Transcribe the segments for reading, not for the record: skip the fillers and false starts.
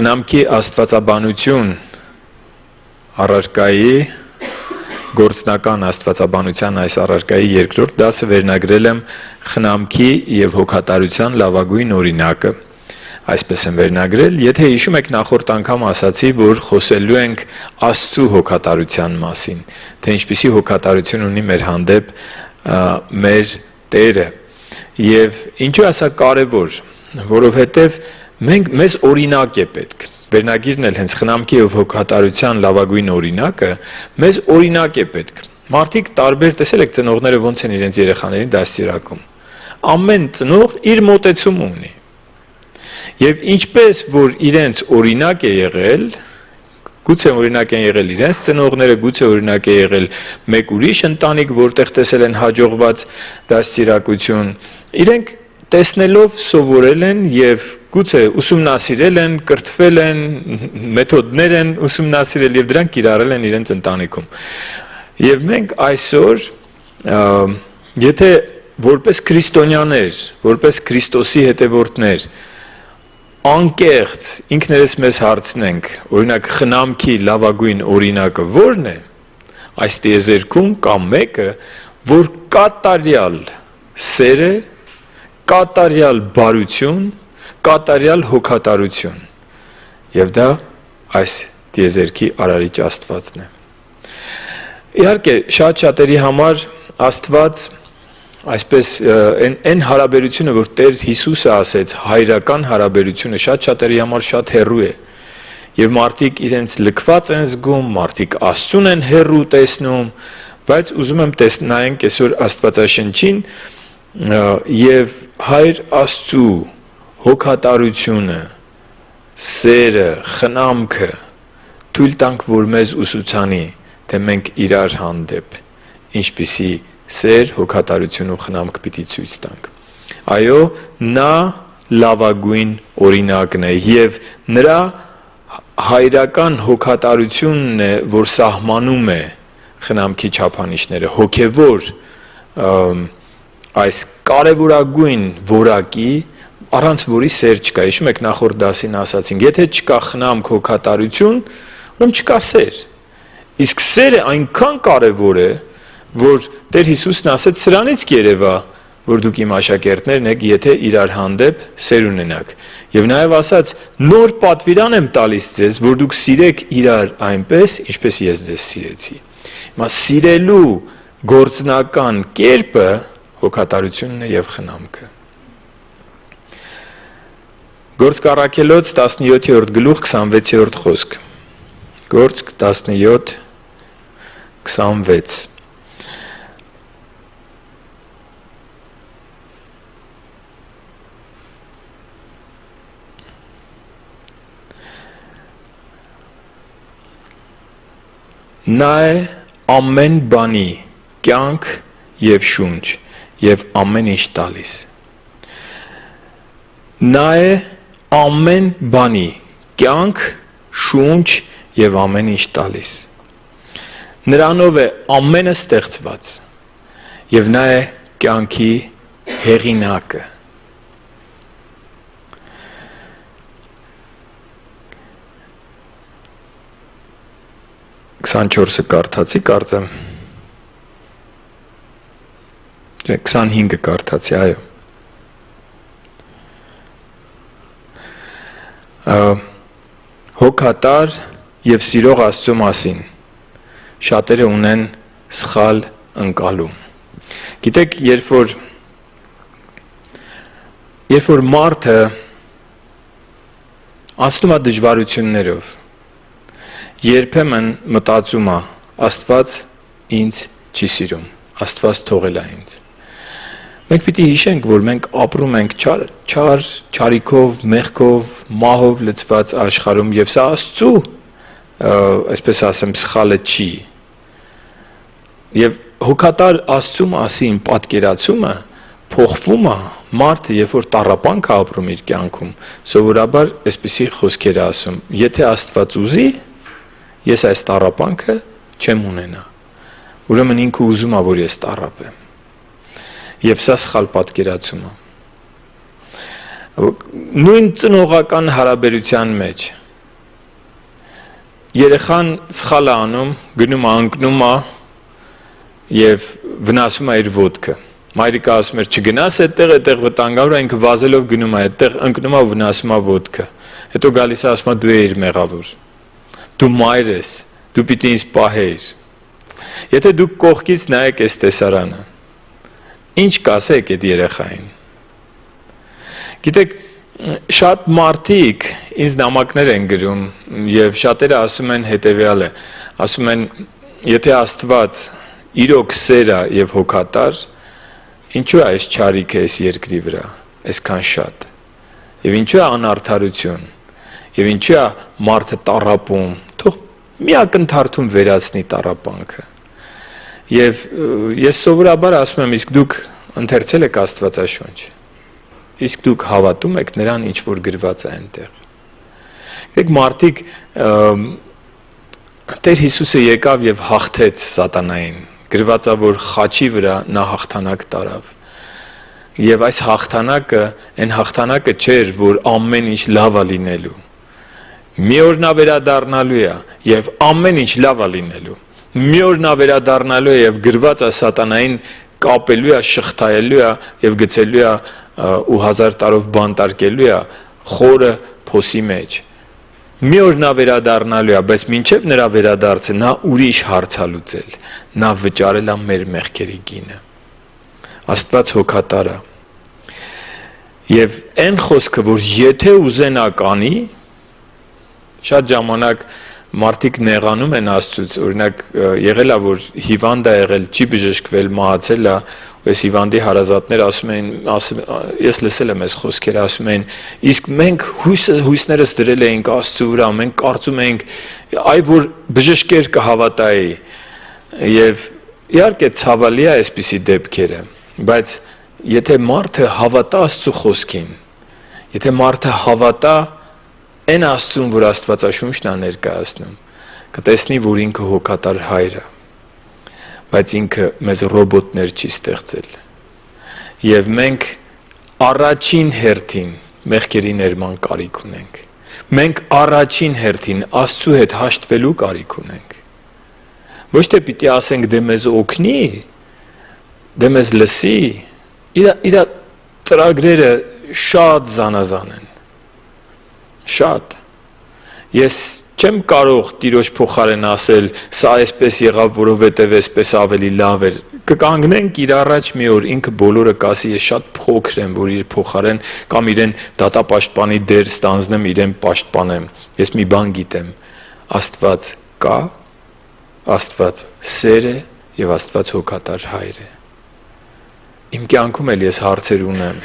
Խնամքի աստվածաբանություն առարկայի գործնական աստվածաբանության այս առարկայի երկրորդ դասը վերնագրել եմ խնամքի և հոգատարության լավագույն օրինակը, այսպես եմ վերնագրել, եթե հիշում եք նախորդ անգամ ասացի, որ խոսելու ենք Աստծու հոգատարության մասին, թե ինչպիսի հոգատարություն ունի մեր հանդեպ մեր Տերը, և ինչու է սա կարևոր, որովհետև մեզ օրինակ է պետք, վերնագիրն էլ հենց խնամքի և հոգատարության լավագույն օրինակը, մեզ օրինակ է պետք, մարդիկ տարբեր, տեսել եք ծնողները ոնց են իրենց երեխաներին դաստիարակում, ամեն ծնող իր մոտեցումը ունի, և ինչպես որ իրենց օրինակ է եղել, գուցե օրինակ են եղել իրենց ծնողները, գուցե օրինակ է եղել մեկ ուրիշ ընտանիք, որտեղ տեսել են հաջողված դաստիարակություն, իրենք տեսնելով սովորել են և գուցե ուսումնասիրել են, կրթվել են, մեթոդներ են ուսումնասիրել և դրանք կիրառել են իրենց ընտանիքում։ Եվ մենք այսօր, եթե որպես քրիստոնյաներ, որպես Քրիստոսի հետևորդներ, անկեղծ ինքներս մեզ հարցնենք, օրինակ խնամքի լավագույն օրինակը ո՞րն է, այս տիեզերքում կա մեկը, որ կատարյալ սեր է, կատարյալ բարություն, կատարյալ հոգատարություն, և դա այս տիեզերքի արարիչ Աստվածն է։ Իհարկե, շատ-շատերի համար Աստված, այսպես այն հարաբերությունը, որ Տեր Հիսուսը ասեց, հայրական հարաբերությունը շատ-շատերի համար շատ հեռու է, և մարդիկ իրենց լքված են զգում, մարդիկ Աստծուն են հեռու տեսնում, բայց ուզում եմ նայենք այսօր Աստվածաշնչին և Հայր Աստծու հոգատարությունը, սերը, խնամքը թույլ տանք, որ մեզ ուսուցանի, թե մենք իրար հանդեպ ինչպիսի սեր, հոգատարություն ու խնամք պիտի ցույց տանք։ Այո, նա լավագույն օրինակն է և նրա հայրական հոգատարությունն է, որ սահմանում է խնամքի չափանիշները, հոգևոր այս կարևորագույն որակի, առանց որի սեր չկա, հիշում եք նախորդ դասին ասացինք, եթե չկա խնամք, հոգատարություն, ուրեմն չկա սեր, իսկ սերը այնքան կարևոր է, որ Տեր Հիսուսն ասեց, սրանից կերևա, որ դուք իմ աշակերտներն եք, եթե իրար հանդեպ սեր ունենաք, և նաև ասաց, նոր պատվիրան եմ տալիս ձեզ, որ դուք սիրեք իրար այնպես, ինչպես ես ձեզ սիրեցի։ Հիմա սիրելու գործնական կերպը հոգատարությունն է և խնամքը։ Գործք առաքելոց 17-րդ գլուխ 26-րդ խոսք։ Գործք 17:26 Նա է ամեն բանի կյանք և շունչ և ամեն ինչ տալիս։ Նա է ամեն բանի կյանք, շունչ և ամեն ինչ տալիս։ Նրանով է ամենը ստեղծված և նա է կյանքի հեղինակը։ 24-ը կարդացի, կարծեմ, 25-ը կարդացի, այո։ Հոգատար և սիրող Աստծո մասին շատերը ունեն սխալ ընկալում։ Գիտեք, երբ որ մարդը անցնում է դժվարություններով, երբեմն մտածում է, Աստված ինձ չի սիրում, Աստված թողել է ինձ։ Մենք պիտի հիշենք, որ մենք ապրում ենք չարիքով, մեղքով, մահով լցված աշխարհում և սա Աստծու, այսպես ասեմ, սխալը չի։ Եվ հոգատար Աստծու մասին պատկերացումը փոխվում է, մարդը, երբ որ տառապանք է ապրում իր կյանքում, սովորաբար այսպիսի խոսքեր է ասում. եթե Աստված ուզի, ես այս տառապանքը չեմ ունենա։ Ուրեմն ինքը ուզում է, որ ես տառապեմ։ Եվ սա սխալ պատկերացում է։ Նույն ծնողական հարաբերության մեջ, երեխան սխալ է անում, գնում է, ընկնում է եւ վնասում է իր ոտքը։ Մայրիկը ասում էր չգնաս այդտեղ վտանգավոր է, ինքը վազելով գնում է այդտեղ, ընկնում է ու վնասում է ոտքը։ Հետո գալիս է ասում է դու ես մեղավոր։ Դու մայր ես, դու պիտի ինձ պահեիր։ Եթե դուք կողքից նայեք այս տեսարանը, ինչ կասեք այդ երեխային։ Գիտեք, շատ մարդիկ ինձ նամակներ են գրում եւ շատերը ասում են հետեւյալը, ասում են եթե Աստված իրոք սեր է եւ հոգատար, ինչու է այս չարիքը այս երկրի վրա, այսքան շատ։ Եվ ինչու է անարդարություն, եւ ինչու է մարդը տառապում, թող մի ակնթարթում վերացնի տառապանքը։ Եվ ես սովորաբար ասում եմ, իսկ դուք ընթերցել եք Աստվածաշունչ, իսկ դուք հավատում եք նրան, ինչ որ գրված է այնտեղ։ Եք մարդիկ Տեր Հիսուսը եկավ եւ հաղթեց սատանային, գրված է, որ խաչի վրա նա հաղթանակ տարավ։ Եվ այս հաղթանակը, այն հաղթանակը չէր, որ ամեն ինչ լավ է լինելու։ Մի օր նա վերադառնալու է եւ ամեն ինչ լավ է լինելու։ Մի օր նա վերադառնալու է եւ գրված է սատանային կապելու է, շղթայելու է եւ գցելու է ու 1000 տարով բանտարկելու է խորը փոսի մեջ։ Մի օր նա վերադառնալու է, բայց մինչև նրա վերադարձը նա ուրիշ հարց է լուծել, նա վճարել է մեր մեղքերի գինը։ Աստված հոգատար է։ Եվ այն խոսքը, որ եթե ուզենա կանի, շատ ժամանակ մարդիկ նեղանում են Աստծուց, օրինակ եղել է, որ հիվանդ է եղել, չի բժշկվել, մահացել է, ու այս հիվանդի հարազատներ ասում են, ես լսել եմ այս խոսքերը, ասում են, իսկ մենք հույսներս դրել էինք Աստծու վրա, մենք կարծում էինք, այ որ բժշկեր կհավատայի, եւ իհարկե ցավալի է այսպիսի դեպքերը, բայց եթե մարդը հավատա Աստծու խոսքին, եթե մարդը հավատա այն Աստծուն, որ Աստվածաշունչն է ներկայացնում, կտեսնի, որ ինքը հոգատար հայր է, բայց ինքը մեզ ռոբոտներ չի ստեղծել։ Եվ մենք առաջին հերթին մեղքերի ներման կարիք ունենք։ Մենք առաջին հերթին Աստծու հետ հաշտվելու կարիք ունենք։ Ոչ թե պիտի ասենք դե մեզ օգնի, դե մեզ լսի, իր ծրագրերը շատ զանազան են։ Շատ։ Ես չեմ կարող Տիրոջ փոխարեն ասել, սա այսպես եղավ, որովհետև այսպես ավելի լավ էր։ Կկանգնենք իր առաջ մի օր, ինքը բոլորը կասի, ես շատ փոքր եմ, որ իր փոխարեն կամ իրեն դատապաշտպանի դեր ստանձնեմ, իրեն պաշտպանեմ։ Ես մի բան գիտեմ, Աստված կա, Աստված սեր է եւ Աստված հոգատար հայր է։ Իմ կյանքում էլ ես հարցեր ունեմ։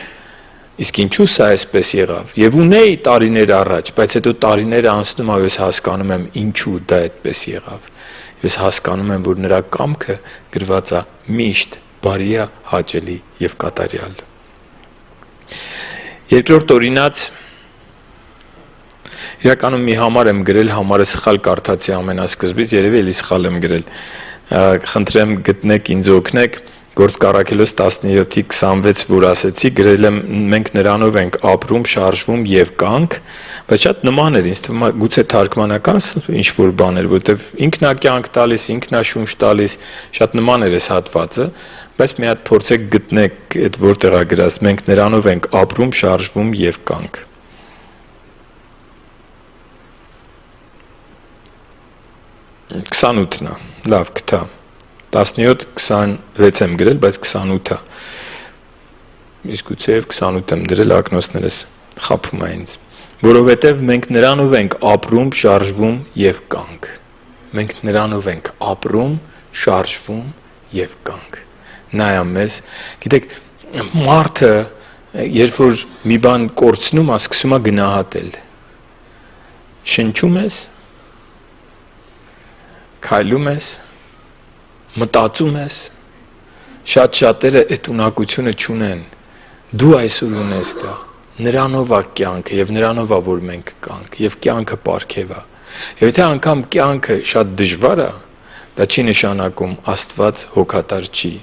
Իսկ ինչու սա այսպես եղավ։ Եվ ունեի տարիներ առաջ, բայց հետո տարիները անցնում է, ես հասկանում եմ ինչու դա այդպես եղավ։ Ես հասկանում եմ, որ նրա կամքը գրված է միշտ բարի է, հաճելի եւ կատարյալ։ Երկրորդ օրինաց իրականում մի համար եմ գրել, համարը սխալ կարդացի ամենասկզբից, երևի էլի սխալ եմ գրել։ Խնդրեմ գտնեք, ինձ օգնեք։ Գործք առաքելոց 17:26, որ ասեցի, գրել եմ մենք նրանով ենք ապրում, շարժվում եւ կանք, բայց շատ նման էր, ինձ թվում է գուցե թարգմանական ինչ որ բան էր, որտեվ ինքնա կյանք տալիս, ինքնա շունչ տալիս, շատ նման էր այս հատվածը, բայց մի հատ փորձեք գտնեք այդ որտեղ է գրած, մենք նրանով ենք ապրում, շարժվում եւ կանք։ Քսանութն է, լավ գտա։ 17-26 եմ գրել, բայց 28 է։ Իսկ գուցեև 28 եմ դրել, ակնոցներս խաբում է ինձ։ Որովհետև մենք նրանով ենք ապրում, շարժվում եւ կանք։ Մենք նրանով ենք ապրում, շարժվում եւ կանք։ Նայա մեզ, գիտեք, մարդը երբ որ մի բան կորցնում է, սկսում է գնահատել։ Շնչում ես, քայլում ես, մտածում ես, շատ-շատերը այդ ունակությունը չունեն, դու այսօր ունես դա, նրանով է կյանքը և նրանով է, որ մենք կանք, և կյանքը պարգև է, և եթե անգամ կյանքը շատ դժվար է, դա չի նշանակում Աստված հոգատար չի,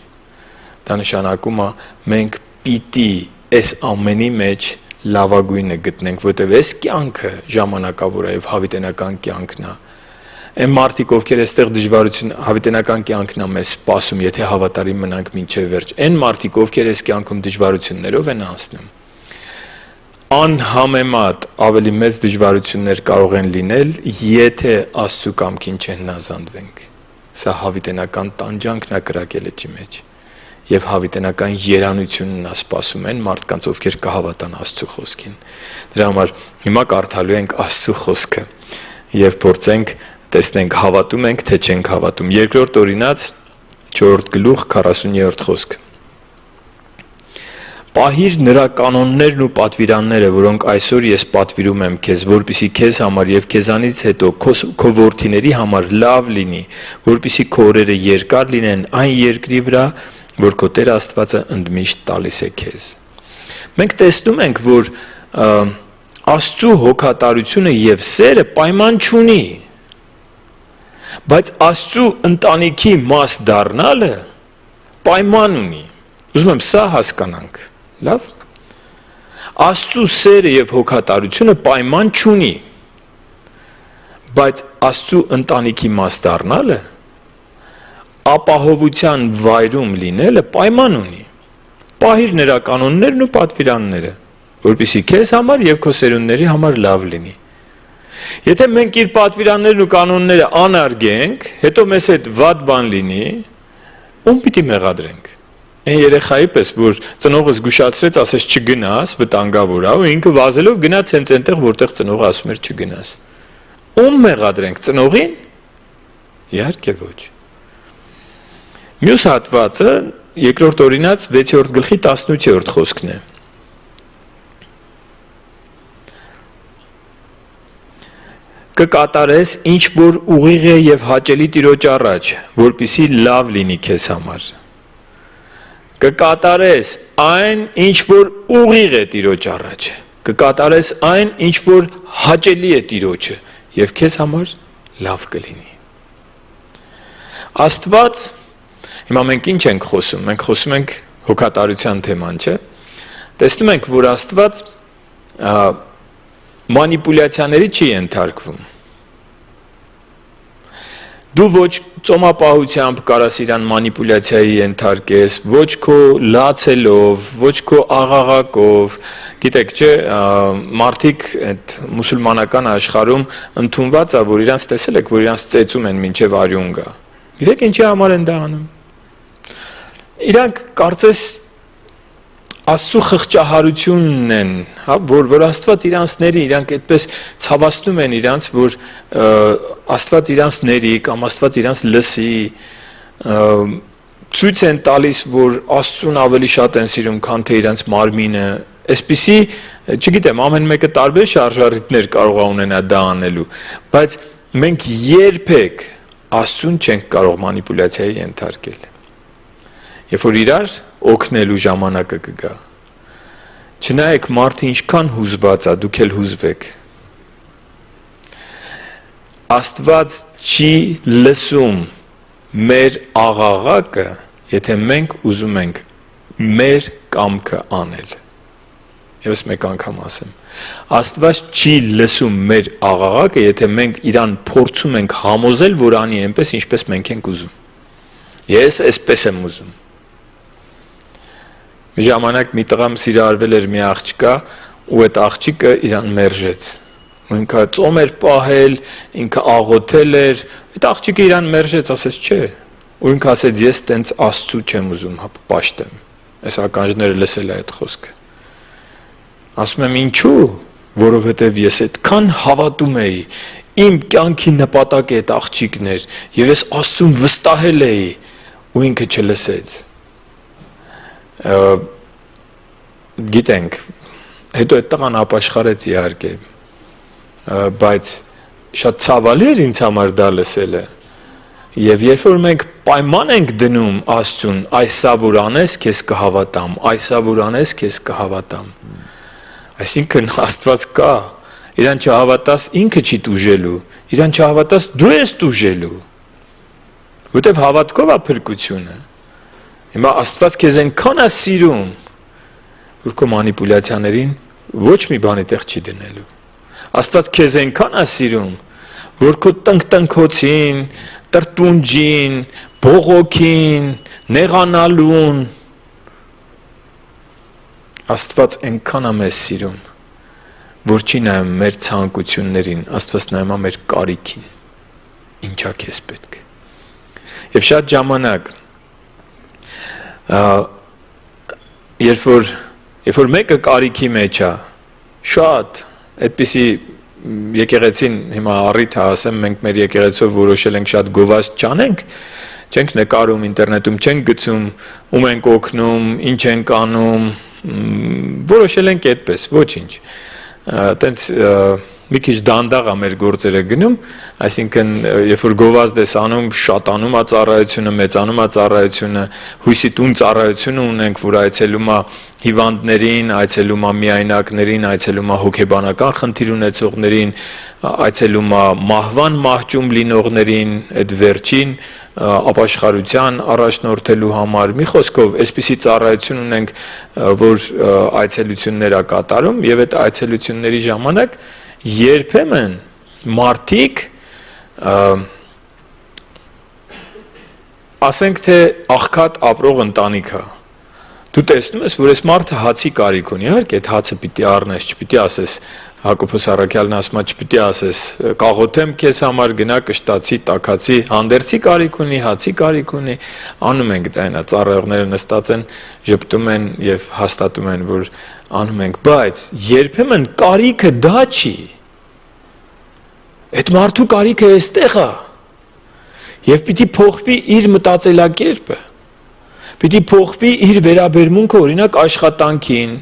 դա նշանակում է մենք պիտի այս ամենի մեջ լավագույնը գտնենք, որտև այս կյանքը ժամանակավոր է և հավիտենական կյանքն է, Այն մարդիկ, ովքեր այստեղ դժվարություն հավիտենական կյանքն է մեզ սպասում, եթե հավատարիմ մնանք մինչև վերջ, այն մարդիկ, ովքեր այս կյանքում դժվարություններով են անցնում, անհամեմատ ավելի մեծ դժվարություններ կարող են լինել, եթե Աստծո կամքին չհնազանդվենք։ Սա հավիտենական տանջանքն է կրակելիճի մեջ եւ հավիտենական երանությունն է սպասում են մարդկանց, ովքեր կհավատան Աստծո խոսքին։ Դրա համար հիմա կարդալու ենք Աստծո խոսքը եւ փորձենք տեսնենք հավատում ենք, թե չենք հավատում։ Երկրորդ Օրինաց 4 գլուխ 40-րդ խոսք։ Պահիր նրա կանոններն ու պատվիրանները, որոնք այսօր ես պատվիրում եմ քեզ, որպեսզի քեզ համար եւ քեզանից հետո քո որդիների համար լավ լինի, որպեսզի քո օրերը երկար լինեն այն երկրի վրա, որ քո Տեր Աստվածը ընդմիշտ տալիս է քեզ։ Մենք տեսնում ենք, որ Աստծո հոգատարությունը եւ սերը պայման չունի, բայց Աստծո ընտանիքի մաս դառնալը պայման ունի։ Ուզում եմ սա հասկանանք։ Լավ։ Աստծո սերը եւ հոգատարությունը պայման չունի, բայց Աստծո ընտանիքի մաս դառնալը, ապահովության վայրում լինելը պայման ունի։ Պահիր նրա կանոններն ու պատվիրանները, որպեսզի քեզ համար եւ քո սերունդների համար լավ լինի։ Եթե մենք իր պատվիրաններն ու կանոնները անարգենք, հետո մեզ հետ վատ բան լինի, ում պիտի մեղադրենք։ Այն երեխայի պես, որ ծնողը զգուշացրեց, ասես չգնաս, վտանգավոր է, ու ինքը վազելով գնաց հենց այնտեղ, որտեղ ծնողը ասում էր չգնաս։ Ում մեղադրենք, ծնողին։ Իհարկե ոչ։ Մյուս հատվածը երկրորդ Օրինաց 6-րդ գլխի 18-րդ խոսքն է։ Կկատարես ինչ որ ուղիղ է եւ հաճելի Տիրոջ առաջ, որպեսզի լավ լինի քեզ համար։ Կկատարես այն ինչ որ ուղիղ է Տիրոջ առաջ, կկատարես այն ինչ որ հաճելի է Տիրոջը եւ քեզ համար լավ կլինի։ Աստված, հիմա մենք ինչ ենք խոսում, մենք խոսում ենք հոգատարության թեման, չէ՞։ Տեսնում ենք, որ Աստված մանիպուլյացիաների չի ենթարկվում։ Դու ոչ ծոմապահությամբ կարաս իրան մանիպուլյացիայի ենթարկես, ոչ քո լացելով, ոչ քո աղաղակով, գիտեք, չէ, մարդիկ այդ մուսուլմանական աշխարհում ընդունված է, որ իրանց տեսել եք, որ իրանց ծեծում են մինչև արյուն գա։ Գիտեք ինչի համար են դա անում։ Իրանք կարծես Աստծո խղճահարությունն են, հա, որ Աստված իրանցների, իրանք այդպես ցավացնում են իրանց, որ Աստված իրանցների կամ Աստված իրանց լսի, ցույց են տալիս, որ Աստծուն ավելի շատ են սիրում, քան թե իրանց մարմինը, այսպիսի, չգիտեմ, ամեն մեկը տարբեր շարժառիթներ կարող է ունենա դա անելու, բայց մենք երբեք Աստծուն չենք կարող մանիպուլյացիայի ենթարկել։ Երբ որ իրար օգնելու ժամանակը կգա։ Չնայեք մարդը ինչքան հուզված է, դուք էլ հուզվեք։ Աստված չի լսում մեր աղաղակը, եթե մենք ուզում ենք մեր կամքը անել։ Եվս մեկ անգամ ասեմ։ Աստված չի լսում մեր աղաղակը, եթե մենք իրան փորձում ենք համոզել, որ անի այնպես, ինչպես մենք ենք ուզում։ Ես այսպես եմ ուզում։ Մի ժամանակ մի տղամ սիրահարվել էր մի աղջկա, ու այդ աղջիկը իրան մերժեց։ Ու ինքը ծոմ էր պահել, ինքը աղոթել էր, այդ աղջիկը իրան մերժեց, ասեց չէ։ Ու ինքը ասեց ես տենց Աստծու չեմ ուզում, պաշտեմ։ Այս ականջները լսել է այդ խոսքը։ Ասում եմ ինչու, որովհետև ես այդքան հավատում էի, իմ կյանքի նպատակը այդ աղջիկն էր, եւ ես Աստծուն վստահել էի, ու ինքը չլսեց։ Գիտենք, հետո այդ տղան ապաշխարեց իհարկե, բայց շատ ցավալի էր ինձ համար դա լսելը, եւ երբ որ մենք պայման ենք դնում Աստծուն, այսա որ անես, քեզ կհավատամ, այսա որ անես, քեզ կհավատամ, այսինքն Աստված կա, իրան չհավատաս ինքը չի տուժելու, իրան չհավատաս դու ես տուժելու, որտեվ հավատքով է փրկությունը։ Հիմա Աստված քեզ այնքան է սիրում, որ քո մանիպուլյացիաներին ոչ մի բանի տեղ չի դնելու։ Աստված քեզ այնքան է սիրում, որ քո տնկտնկոցին, տրտունջին, բողոքին, նեղանալուն Աստված այնքան է մեզ սիրում, որ չի նայում մեր ցանկություններին, Աստված նայում է մեր կարիքին, ինչա քեզ պետք։ Եվ շատ ժամանակ երբ որ մեկը կարիքի մեջ է, շատ այդպիսի եկեղեցին հիմա առիթ է ասեմ, մենք մեր եկեղեցով որոշել ենք շատ գովազդ չանենք, չենք նկարում ինտերնետում, չենք գցում, ում ենք օգնում, ինչ ենք անում, որոշել ենք այդպես, ոչինչ։ Տենց մի քիչ դանդաղ է մեր գործերը գնում, այսինքն երբ որ գովազդ ես անում, շատանում է ծառայությունը, մեծանում է ծառայությունը, հույսի տուն ծառայությունը ունենք, որ այցելում է հիվանդներին, այցելում է միայնակներին, այցելում է հոգեբանական խնդիր ունեցողներին, այցելում է մահվան մահճում լինողներին, այդ վերջին ապաշխարության առաջնորդելու համար։ Մի խոսքով, այսպիսի ծառայություն ունենք, որ այցելություններ է կատարում, եւ այդ այցելությունների ժամանակ երբեմն մարդիկ ասենք թե աղքատ ապրող ընտանիք է։ Դու տեսնում ես, որ այս մարդը հացի կարիք ունի, իհարկե այդ հացը պիտի առնես, չպիտի ասես Հակոբոս Առաքյալն ասում է, չպիտի ասես կաղոթեմ քեզ համար, գնա կշտացի, տաքացի, հանդերձի կարիք ունի, հացի կարիք ունի, անում ենք դա, այնա ծառայողները նստած են, ժպտում են եւ հաստատում են, որ անում ենք, բայց երբեմն կարիքը դա չի։ Այդ մարդու կարիքը այստեղ է։ Եվ պիտի փոխվի իր մտածելակերպը։ Պիտի փոխվի իր վերաբերմունքը, օրինակ աշխատանքին,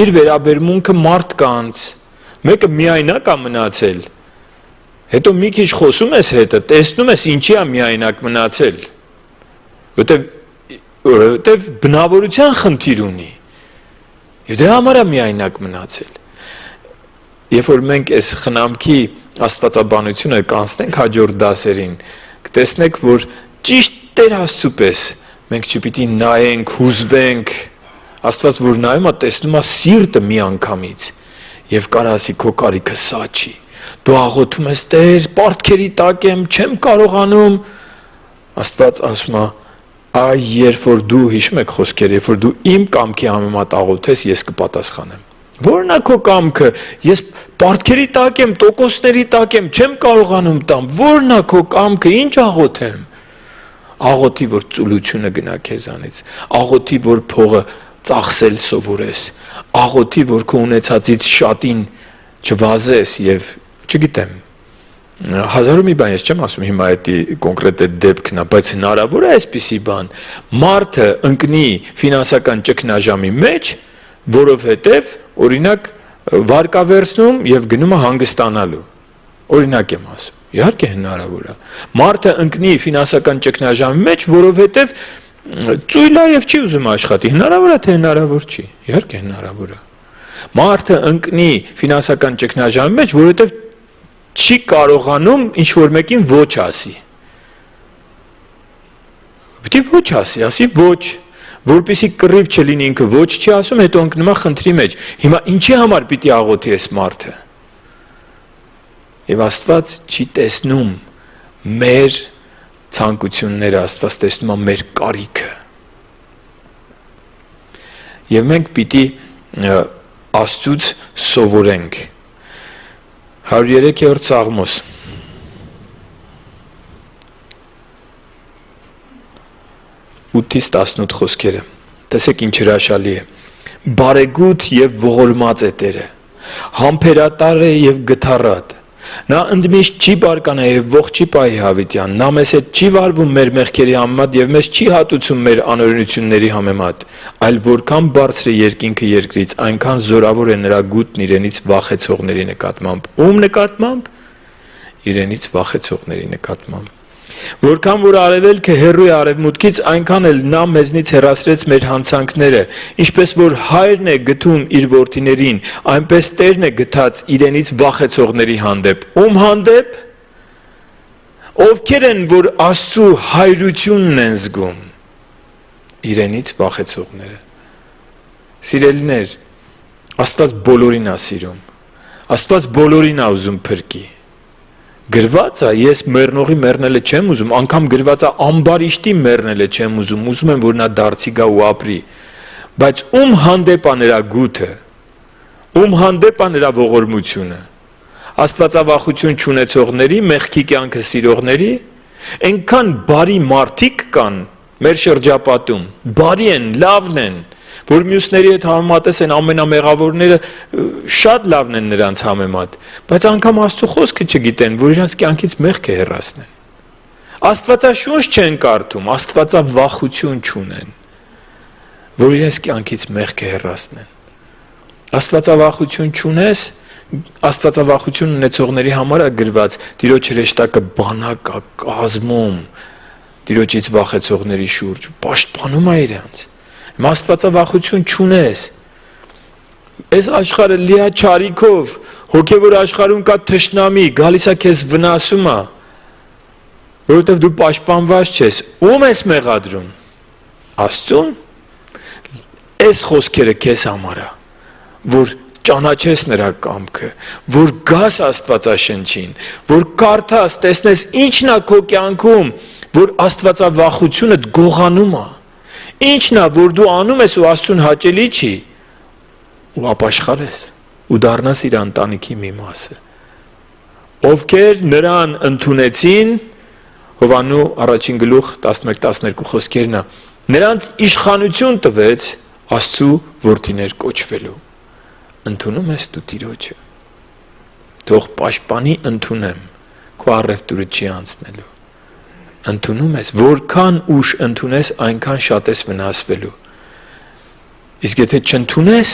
իր վերաբերմունքը մարդկանց։ Մեկը միայնակ է մնացել։ Հետո մի քիչ խոսում ես հետը, տեսնում ես ինչի է միայնակ մնացել։ Որովհետև բնավորության խնդիր ունի։ Եվ դրա համար է միայնակ մնացել։ Երբ որ մենք այս խնամքի աստվածաբանությունը կանցնենք հաջորդ դասերին, կտեսնեք, որ ճիշտ Տեր Աստծու պես մենք չպիտի նայենք, հուզվենք, Աստված որ նայում է, տեսնում է սիրտը մի անգամից, եւ կարա ասի քո կարիքը սա չի։ Դու աղոթում ես, Տեր, պարտքերի տակ եմ, չեմ կարողանում։ Աստված ասում է, այ երբ որ դու հիշում եք խոսքերը, երբ որ դու իմ կամքի համեմատ աղոթես, ես կպատասխանեմ։ Որն է քո կամքը, ես պարտքերի տակ եմ, տոկոսների տակ եմ, չեմ կարողանում տամ, որն է քո կամքը, ինչ աղոթեմ։ Աղոթի, որ ծուլությունը գնա քեզանից, աղոթի, որ փողը ծախսել սովորես, աղոթի, որ քո ունեցածից շատին չվազես եւ չգիտեմ, հազարու մի բան ես չեմ ասում հիմա այդ կոնկրետ այդ դեպքն է, բայց հնարավոր է այսպիսի բան, մարդը ընկնի ֆինանսական ճգնաժամի մեջ, որովհետեւ օրինակ վարկավերցնում եւ գնում է հանգստանալու, օրինակ եմ ասում, իհարկե հնարավոր է, մարդը ընկնի ֆինանսական ճգնաժամի մեջ, որովհետեւ ծույլ է եւ չի ուզում աշխատի, հնարավոր է թե հնարավոր չի, իհարկե հնարավոր է, մարդը ընկնի ֆինանսական ճգնաժամի մեջ, որովհետեւ չի կարողանում ինչ-որ մեկին ոչ ասի, պիտի ոչ ասի, ասի ոչ, որպեսզի կռիվ չլինի ինքը ոչ չի ասում, հետո ընկնում է խնդրի մեջ, հիմա ինչի համար պիտի աղոթի այս մարդը, եւ Աստված չի տեսնում մեր ցանկությունները, Աստված տեսնում է մեր կարիքը, եւ մենք պիտի Աստծուց սովորենք, 103-րդ Սաղմոս 8-18 խոսքերը, տեսեք ինչ հրաշալի է, բարեգութ և ողորմած է Տերը, համբերատար է և գթառատ, նա ընդմիշտ չի բարկանա և ողջ չի պահի հավիտյան, նա մեզ հետ չի վարվում մեր մեղքերի համեմատ և մեզ չի հատուցում մեր անօրենությունների համեմատ, այլ որքան բարձր է երկինքը երկրից, այնքան զորավոր է նրա գութն իրենից վախեցողների նկատմամբ, ում նկատմամբ? Իրենից վախեցողների նկատմամբ, որքան որ արևելքը հեռու է արևմուտքից, այնքան էլ նա մեզնից հեռացրեց մեր հանցանքները, ինչպես որ հայրն է գթում իր որդիներին, այնպես Տերն է գթած իրենից վախեցողների հանդեպ, ում հանդեպ? Ովքեր են, որ Աստծու հայրությունն են զգում, իրենից վախեցողները, սիրելիներ, Աստված բոլորին է սիրում, Աստված բոլորին է ուզում փրկի, Գրված է, ես մեռնողի մեռնելը չեմ ուզում, անգամ գրված է ամբարիշտի մեռնելը չեմ ուզում եմ, որ նա դարձի գա ու ապրի, բայց ում հանդեպ է նրա գութը, ում հանդեպ է նրա ողորմությունը, աստվածավախություն չունեցողների, մեղքի կյանքը սիրողների, այնքան բարի մարդիկ կան մեր շրջապատում, բարի են, լավն են, որ մյուսների հետ համեմատես են ամենամեղավորները շատ լավն են նրանց համեմատ, բայց անգամ Աստծո խոսքը չգիտեն, որ իրանց կյանքից մեղք է հեռացնեն։ Աստվածաշունչ չեն կարդում, աստվածավախություն չունեն, որ իրենց կյանքից մեղք է հեռացնեն։ Աստվածավախություն չունես, աստվածավախություն ունեցողների համար է գրված, Տիրոջ հրեշտակը բանակ է կազմում Տիրոջից վախեցողների շուրջ, պաշտպանում է իրենց։ Աստվածավախություն չունես, այս աշխարհը լի է չարիքով, հոգևոր աշխարհում կա թշնամի, գալիս է քեզ վնասում է, որովհետև դու պաշտպանված չես, ում ես մեղադրում, Աստծուն, այս խոսքերը քեզ համար է, որ ճանաչես նրա կամքը, որ գաս Աստվածաշնչին, որ կարդաս, տեսնես ինչն է քո կյանքում, որ աստվածավախությունը գողանում է, ինչն է, որ դու անում ես ու Աստծուն հաճելի չի, ու ապաշխարես, ու դառնաս իր ընտանիքի մի մասը։ Ովքեր նրան ընդունեցին, Հովաննու առաջին գլուխ 11-12 խոսքերն է, նրանց իշխանություն տվեց Աստծու որդիներ կոչվելու։ Ընդունում ես դու Տիրոջը, թող պաշտպանի ընդունեմ, քո առևտուրը չի անցնելու։ Ընդունում ես, որքան ուշ ընդունես, այնքան շատ ես վնասվելու։ Իսկ եթե չընդունես,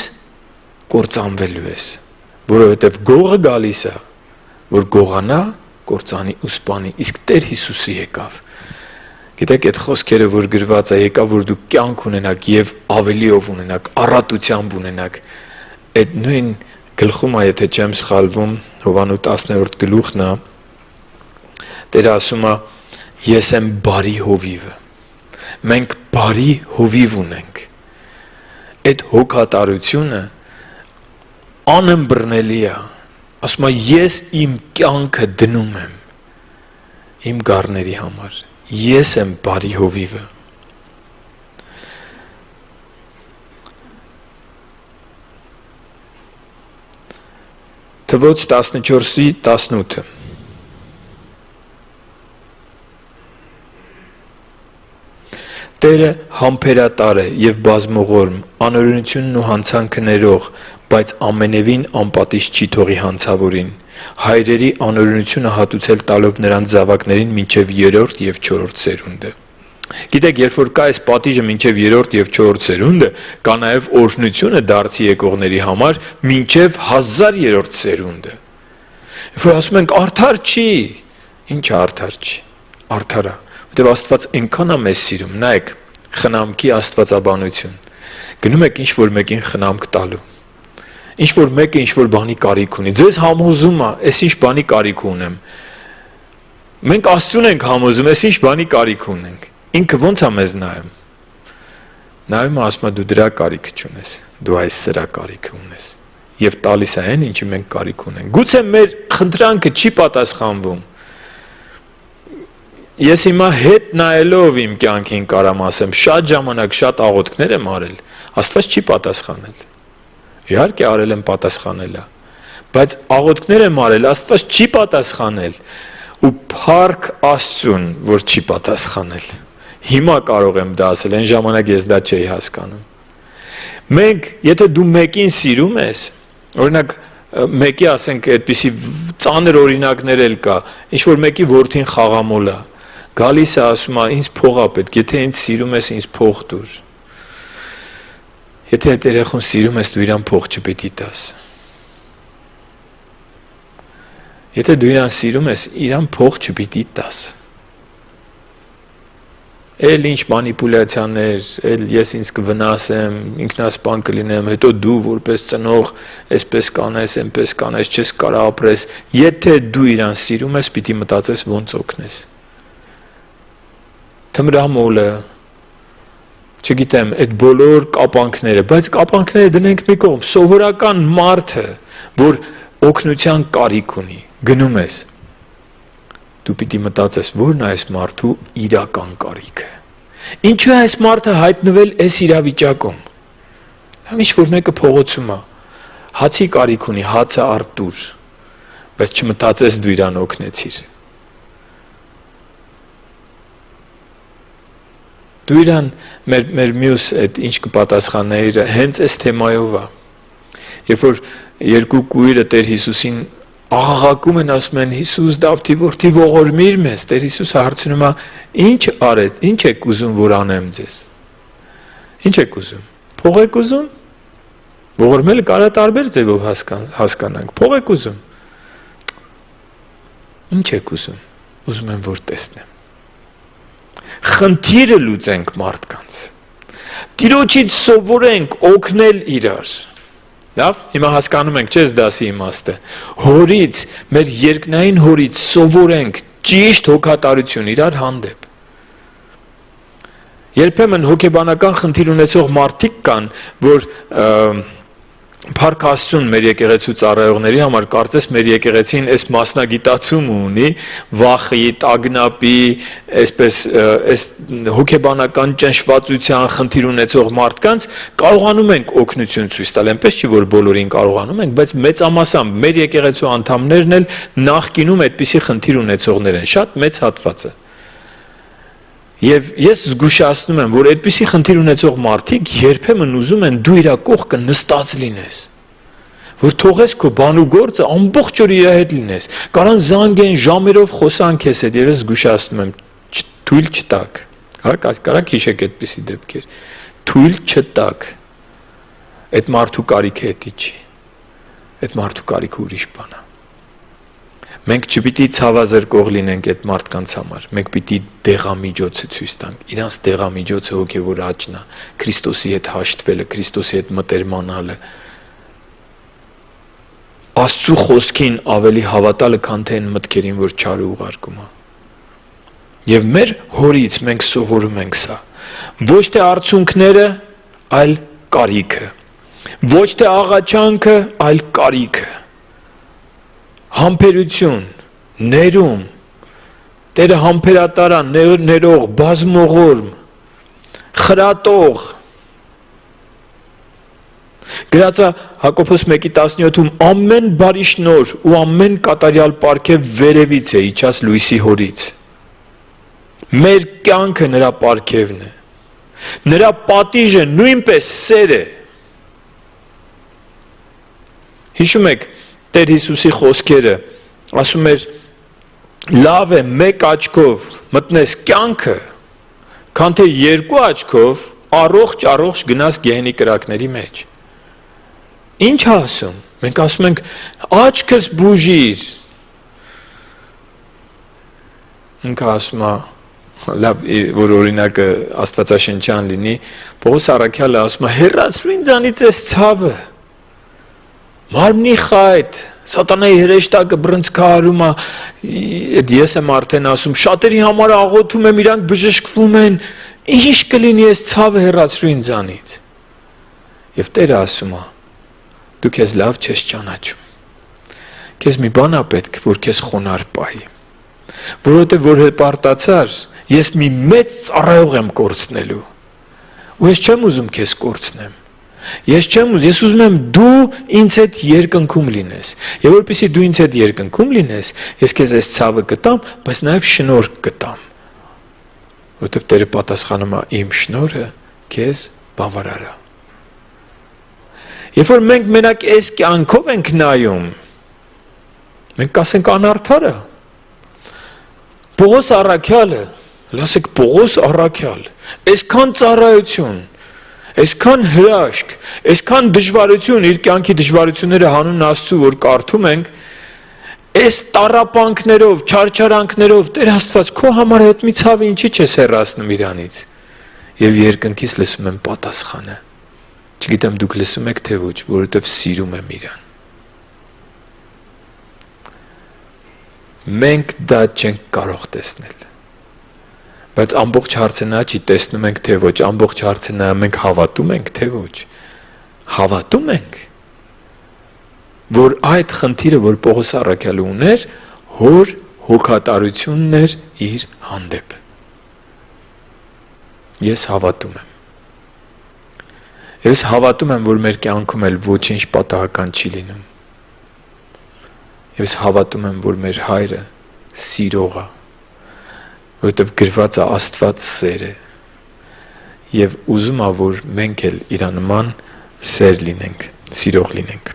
կործանվելու ես, որովհետև գողը գալիս է, որ գողանա, կործանի ու սպանի, իսկ Տեր Հիսուսը եկավ։ Գիտեք, այդ խոսքերը, որ գրված է, եկավ, որ դու կյանք ունենաք եւ ավելիով ունենաք, առատությամբ ունենաք, այդ նույն գլխում է, եթե չեմ սխալվում, Հովաննու 10-րդ գլուխն է, Տերը ասում է, ես եմ բարի հովիվը, մենք բարի հովիվ ունենք, այդ հոգատարությունը անըմբռնելի է, ասում է, ես իմ կյանքը դնում եմ, իմ գառների համար, ես եմ բարի հովիվը, Թվոց 14:18 Տերը համբերատար է և բազմողորմ, անօրենությունն ու հանցանքը ներող, բայց ամենևին անպատիժ չի թողի հանցավորին, հայրերի անօրենությունը հատուցել տալով նրանց զավակներին մինչև 3-րդ և 4-րդ սերունդը։ Գիտեք, երբ որ կա այս պատիժը մինչև 3-րդ և 4-րդ սերունդը, կա նաև օրհնությունը դարձի եկողների համար մինչև 1000-րդ սերունդը։ Երբ որ ասում ենք արդար չի, ինչ արդար չի, արդար է, որտեղ Աստված այնքան է մեզ սիրում, նայեք, խնամքի աստվածաբանություն։ Գնում եք ինչ-որ մեկին խնամք տալու։ Ինչ-որ մեկը ինչ-որ բանի կարիք ունի, ձեզ համոզում է, ես ինչ բանի կարիք ունեմ։ Մենք Աստծուն ենք համոզում, ես ինչ բանի կարիք ունենք։ Ինքը ո՞նց է մեզ նայում։ Նայում է, ասում է դու դրա կարիք չունես, դու այս սրա կարիք ունես։ Եվ տալիս է այն, ինչի մենք կարիք ունենք։ Գուցե մեր խնդրանքը չի պատասխանվում։ Ես հիմա հետ նայելով իմ կյանքին կարամ ասեմ, շատ ժամանակ շատ աղոթքներ եմ արել, Աստված չի պատասխանել։ Իհարկե արել եմ պատասխանել է, բայց աղոթքներ եմ արել, Աստված չի պատասխանել ու փառք Աստծուն, որ չի պատասխանել։ Հիմա կարող եմ դա ասել, այն ժամանակ ես դա չէի հասկանում։ Մենք, եթե դու մեկին սիրում ես, օրինակ մեկի ասենք այդպիսի ծանր օրինակներ էլ կա, ինչ որ մեկի որդին խաղամոլ է, գալիս է ասում է ինձ փող է պետք, եթե ինձ սիրում ես, ինձ փող տուր։ Եթե այդ երեխուն սիրում ես, դու իրան փող չպետք է տաս։ Եթե դու իրան սիրում ես, իրան փող չպետք է տաս։ Էլ ինչ մանիպուլյացիաներ, էլ ես ինձ կվնասեմ, ինքնասպան կլինեմ, հետո դու որպես ծնող այսպես կանես, այնպես կանես, չես կարող ապրես։ Եթե դու իրան սիրում ես, պիտի մտածես ոնց օգնես։ Թմրամոլը, չգիտեմ, այդ բոլոր կապանքները, բայց կապանքները դնենք մի կողմ, սովորական մարդը, որ օգնության կարիք ունի, գնում ես։ դու պիտի մտածես, որն է այս մարդու իրական կարիքը։ Ինչու է այս մարդը հայտնվել այս իրավիճակում։ Ինչ որ մեկը փողոցում է, հացի կարիք ունի, հացը արտուր, բայց չմտածես դու իրան օգնեցիր։ Դու իրան մեր մյուս այդ ինչ կպատասխաններ հենց այս թեմայով է։ Երբ որ երկու կույրը Տեր Հիսուսին աղաղակում են, ասում են Հիսուս Դավթի որդի ողորմիր մեզ, Տեր Հիսուսը հարցնում է ինչ արեց, ինչ եք ուզում որ անեմ ձեզ։ Ինչ եք ուզում։ Փող եք ուզում։ Ողորմելը կարա տարբեր ձևով հասկանանք։ Փող եք ուզում։ Ինչ եք ուզում։ Ուզում եմ որ տեսնեմ։ Խնդիրը լուծենք մարդկանց։ Տիրոջից սովորենք օգնել իրար։ Լավ, հիմա հասկանում ենք, չես դասի իմաստը։ Հորից, մեր երկնային հորից սովորենք ճիշտ հոգատարություն իրար հանդեպ։ Երբեմն հոգեբանական խնդիր ունեցող մարդիկ կան, որ Փառք Աստծուն մեր եկեղեցու ծառայողների համար կարծես մեր եկեղեցին այս մասնագիտացում ունի վախի, տագնապի, այսպես այս հոգեբանական ճնշվածության խնդիր ունեցող մարդկանց կարողանում ենք օգնություն ցույց տալ, այնպես չի որ բոլորին կարողանում ենք, բայց մեծամասամբ մեր եկեղեցու անդամներն էլ նախկինում այդպիսի խնդիր ունեցողներ են, շատ մեծ հատված է։ Եվ ես զգուշացնում եմ, որ այդպիսի խնդիր ունեցող մարդիկ երբեմն ուզում են դու իր կողքը նստած լինես, որ թողես քո բան ու գործը ամբողջ օր իր հետ լինես, կարան զանգեն ժամերով խոսան քեզ հետ, եւ ես զգուշացնում եմ, թույլ չտաք, կարաք հիշեք այդպիսի դեպքեր, թույլ չտաք, այդ մարդու կարիքը էդի չի, այդ մարդու կարիքը ուրիշ բան է։ Մենք չպիտի ցավազրկող լինենք այդ մարդկանց համար, մենք պիտի դեղամիջոցը ցույց տանք, իրանց դեղամիջոցը հոգևոր աճն է, Քրիստոսի հետ հաշտվելը, Քրիստոսի հետ մտերմանալը, Աստծու խոսքին ավելի հավատալը, քան թե այն մտքերին, որ չարը ուղարկում է։ Եվ մեր հորից մենք սովորում ենք սա, ոչ թե արցունքները, այլ կարիքը, ոչ թե աղաչանքը, այլ կարիքը։ Համբերություն, ներում, Տերը համբերատար է, ներող, բազմողորմ, խրատող։ Գրած է Հակոբոս 1:17-ում ամեն բարի շնորհ ու ամեն կատարյալ պարգև վերևից է իջած լույսի հորից։ Մեր կյանքը նրա պարգևն է։ Նրա պատիժը նույնպես սեր է։ Հիշում եք Տեր Հիսուսի խոսքերը, ասում էր լավ է մեկ աչքով մտնես կյանքը, քան թե երկու աչքով առողջ գնաս գեհենի կրակների մեջ։ Ինչ է ասում։ Մենք ասում ենք աչքս բուժիր։ Ինքը ասում է լավ որ օրինակը աստվածաշնչյան լինի, Պողոս առաքյալը ասում է հեռացրու ինձանից այս ցավը։ Մարմնի խայտ, սատանայի հրեշտակը բռնցքահարում է, ես եմ արդեն ասում, շատերի համար աղոթում եմ, իրանք բժշկվում են, ինչ կլինի այս ցավը հեռացրու ինձանից։ Եվ Տերը ասում է, դու քեզ լավ չես ճանաչում։ Քեզ մի բան է պետք, որ քեզ խոնարհ պահի։ Որովհետև որ հպարտացար, ես մի մեծ ծառայող եմ կորցնելու։ Ու ես չեմ ուզում քեզ կորցնեմ։ Ես ուզում եմ դու ինձ հետ երկնքում լինես։ Եվ որպեսզի դու ինձ հետ երկնքում լինես, ես քեզ այս ցավը կտամ, բայց նաև շնորհ կտամ։ Որովհետև Տերը պատասխանում է իմ շնորհը քեզ բավարար է։ Երբ որ մենք մենակ այս կյանքով ենք նայում, մենք կասենք անարդարը։ Պողոս առաքյալը, լսեք Պողոս առաքյալ, այսքան ծառայություն, այսքան հրաշք, այսքան դժվարություն, իր կյանքի դժվարությունները հանուն Աստծու, որ կարդում ենք, այս տառապանքներով, չարչարանքներով, Տեր Աստված, քո համար այդ մի ցավը ինչի չես հեռացնում իրանից։ Եվ երկնքից լսում եմ պատասխանը։ Չգիտեմ դուք լսում եք թե ոչ, որովհետև սիրում եմ իրան։ Մենք դա չենք կարող տեսնել։ Բայց ամբողջ հարցը նա չի, տեսնում ենք թե ոչ, ամբողջ հարցը նա մենք հավատում ենք թե ոչ։ Հավատում ենք, որ այդ խնդիրը, որ Պողոս առաքյալը ուներ, հոր հոգատարությունն էր իր հանդեպ։ Ես հավատում եմ։ Ես հավատում եմ, որ մեր կյանքում էլ ոչինչ պատահական չի լինում։ Ես հավատում եմ, որ մեր հայրը սիրող է, որովհետև գրված է Աստված սեր է, և ուզում է, որ մենք էլ իր նման սեր լինենք, սիրող լինենք։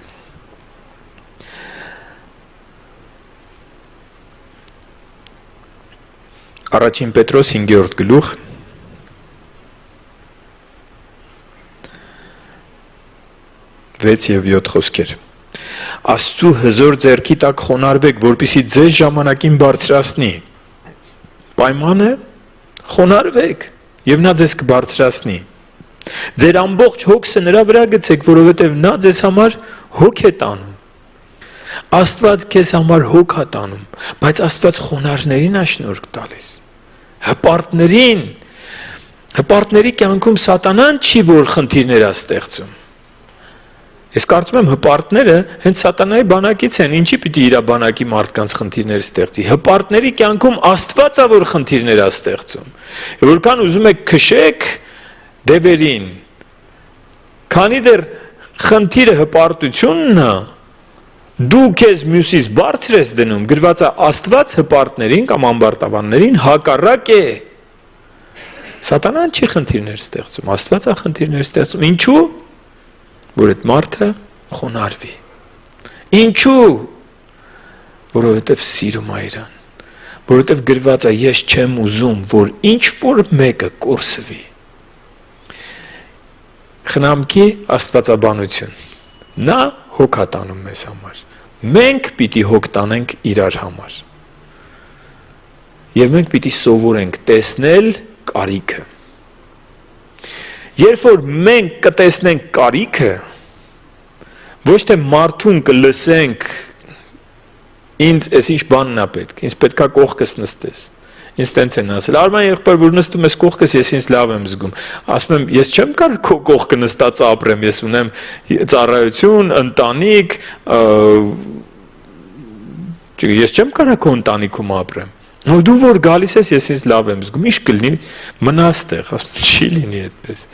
Առաջին Պետրոս 5-րդ գլուխ 6 և 7 խոսքեր։ Աստծու հզոր ձեռքի տակ խոնարհվեք, որպեսզի ձեզ ժամանակին բարձրացնի։ Պայմանը խոնարհվեք, և նա ձեզ կբարձրացնի։ Ձեր ամբողջ հոգսը նրա վրա գցեք, որովհետև նա ձեզ համար հոգ է տանում։ Աստված քեզ համար հոգ է տանում, բայց Աստված խոնարհներին է շնորհք տալիս։ Հպարտների կյանքում սատանան չի, որ խնդիրներ է ստեղծում։ Ես կարծում եմ հպարտները հենց սատանայի բանակից են, ինչի պիտի իր բանակի մարդկանց խնդիրներ ստեղծի։ Հպարտների կյանքում Աստված է, որ խնդիրներ է ստեղծում։ Որքան ուզում եք քշեք դևերին, քանի դեռ խնդիրը հպարտությունն է, դու քեզ մյուսից բարձր ես դնում, գրված է Աստված հպարտներին կամ ամբարտավաններին հակառակ է։ Սատանան չի խնդիրներ ստեղծում, Աստված է խնդիրներ ստեղծում։ Ինչու՞։ Որ այդ մարդը խոնարհվի։ Ինչու՞։ Որովհետև սիրում է իրան։ Որովհետև գրված է ես չեմ ուզում, որ ինչ որ մեկը կորսվի։ Խնամքի աստվածաբանություն։ Նա հոգ է տանում մեզ համար։ Մենք պիտի հոգ տանենք իրար համար։ Եվ մենք պիտի սովորենք տեսնել կարիքը։ Երբ որ մենք կտեսնենք կարիքը, ոչ թե մարդուն կլսենք, ինձ այս ինչ բանն է պետք, ինձ պետք է կողքս նստես, ինձ տենց են ասել, Արման եղբայր, որ նստում ես կողքս, ես ինձ լավ եմ զգում, ասում եմ, ես չեմ կարող քո կողքը նստած ապրեմ, ես ունեմ ծառայություն, ընտանիք, ես չեմ կարող քո ընտանիքում ապրեմ, դու որ գալիս ես, ես ինձ լավ եմ զգում, ինչ կլինի, մնաս տեղ, ասում չի լինի այդպես,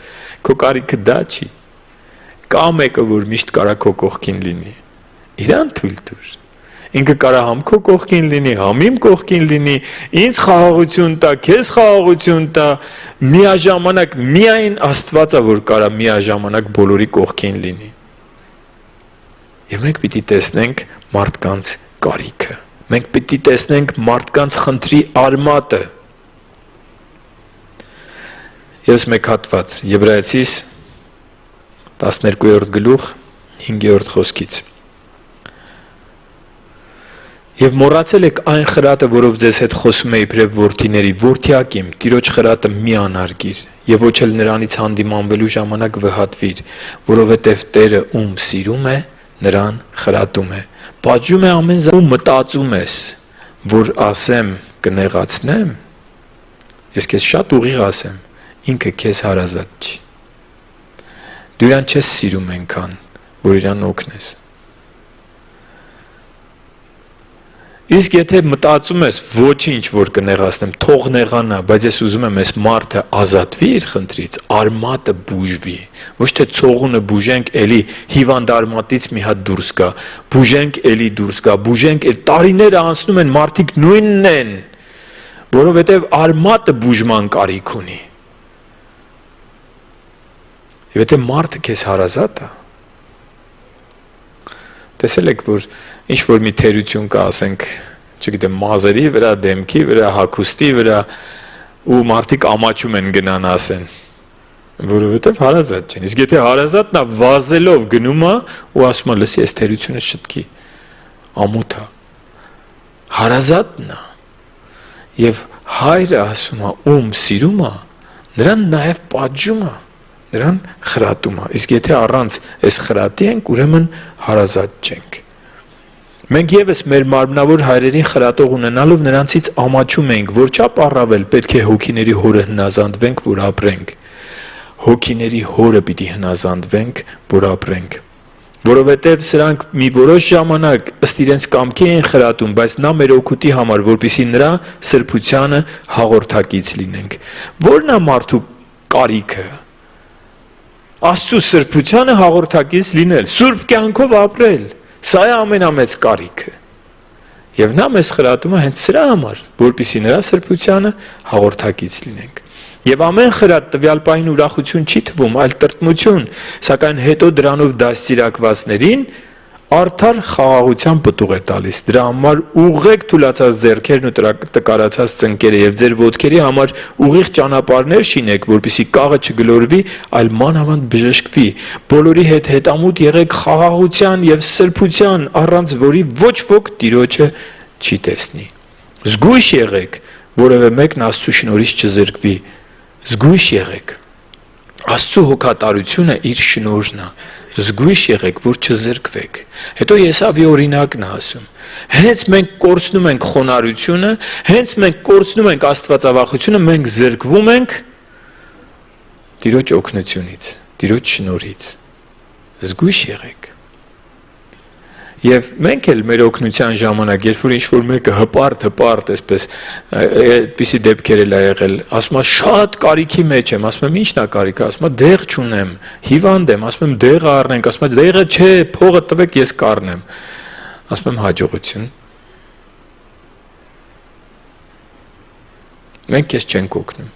քո կարիքը դա չի, կա մեկը, որ միշտ կարա քո կողքին լինի, իրան թույլ տուր, ինքը կարա համ քո կողքին լինի, համ իմ կողքին լինի, ինձ խաղաղություն տա, քեզ խաղաղություն տա, միաժամանակ միայն Աստվածը, որ կարա միաժամանակ բոլորի կողքին լինի, և մենք պիտի տեսնենք մարդկանց կարիքը, մենք պիտի տեսնենք մարդկանց խնդրի արմատը։ Ես մեկ հատված, Եբրայեցիս 12-րդ գլուխ 5-րդ խոսքից։ Եվ մոռացել եք այն խրատը, որով ձեզ հետ խոսում էի իբրև որդիների, որդյակ իմ, Տիրոջ խրատը մի անարգիր, եւ ոչ էլ նրանից հանդիմանվելու ժամանակ վհատվիր, որովհետև Տերը ում սիրում է, նրան խրատում է։ Պատժում է ամեն զան, մտածում ես, որ ասեմ կնեղացնեմ, ես քեզ շատ ուղիղ ասեմ, ինքը քեզ հարազատ չի։ Դու իրան չես սիրում այնքան, որ իրան օգնես։ Իսկ եթե մտածում ես ոչինչ, որ կնեղացնեմ, թող նեղանա, բայց ես ուզում եմ այս մարդը ազատվի իր խնդրից, արմատը բուժվի, ոչ թե ցողունը բուժենք, էլի հիվանդ արմատից մի հատ դուրս գա, բուժենք, էլի դուրս գա, բուժենք, տարիները անցնում են, մարդիկ նույնն են, որովհետև արմատը բուժման կարիք ունի։ Եվ եթե մարդը քեզ հարազատ է, տեսել եք, որ ինչ որ մի թերություն կա, ասենք, չգիտեմ, մազերի վրա, դեմքի վրա, հագուստի վրա, ու մարդիկ ամաչում են գնան ասեն, որովհետև հարազատ չեն։ Իսկ եթե հարազատն է վազելով գնում է ու ասում է, լսի, այս թերությունը շտկի, ամոթ է։ Հարազատն է։ Եվ հայրը ասում է, ում սիրում է, նրան նաև պատժում է, նրան խրատում է։ Իսկ եթե առանց այս խրատի ենք, ուրեմն հարազատ չենք։ Մենք եւս մեր մարմնավոր հայրերին խրատող ունենալով նրանցից ամաչում ենք, որ չափ առավել պետք է հոգիների հորը հնազանդվենք, որ ապրենք։ Հոգիների հորը պիտի հնազանդվենք, որ ապրենք։ որովհետև սրանք մի որոշ ժամանակ ըստ իրենց կամքի են խրատում, բայց նա մեր օգուտի համար, որպեսզի նրա սրբությանը հաղորդակից լինենք։ Ո՞րն է մարդու կարիքը։ Աստծո սրբությանը հաղորդակից լինել, սուրբ կյանքով ապրել, սա է ամենամեծ կարիքը։ Եվ նա մեզ խրատում է հենց սրա համար, որպեսզի նրա սրբությանը հաղորդակից լինենք։ Եվ ամեն խրատ տվյալ պահին ուրախություն չի թվում, այլ տրտմություն, սակայն հետո դրանով դաստիարակվածներին արդար խաղաղության պտուղ է տալիս։ Դրա համար ուղղեք թուլացած ձեռքերն ու տկարացած ծնկերը եւ ձեր ոտքերի համար ուղիղ ճանապարհներ շինեք, որպեսզի կաղը չգլորվի, այլ մանավանդ բժշկվի։ Բոլորի հետ հետամուտ եղեք խաղաղության եւ սրբության, առանց որի ոչ ոք Տիրոջը չի տեսնի։ Զգույշ եղեք, որևէ մեկն Աստծո շնորհից չզրկվի։ Զգույշ եղեք։ Աստծո հոգատարությունը իր շնորհն է։ Զգույշ եղեք, որ չզրկվեք։ Հետո Եսավի օրինակն է ասում։ Հենց մենք կորցնում ենք խոնարհությունը, հենց մենք կորցնում ենք աստվածավախությունը, մենք զրկվում ենք Տիրոջ օգնությունից, Տիրոջ շնորհից։ Զգույշ եղեք։ Եվ մենք էլ մեր օգնության ժամանակ, երբ որ ինչ-որ մեկը հպարտ, այսպես այդպիսի դեպքեր էլ ա եղել, ասում է շատ կարիքի մեջ եմ, ասում եմ ի՞նչն է կարիքը, ասում է դեղ չունեմ, հիվանդ եմ, ասում եմ դեղը առնենք, ասում է դեղը չէ, փողը տվեք, ես կառնեմ, ասում եմ հաջողություն։ Մենք քեզ չենք օգնում։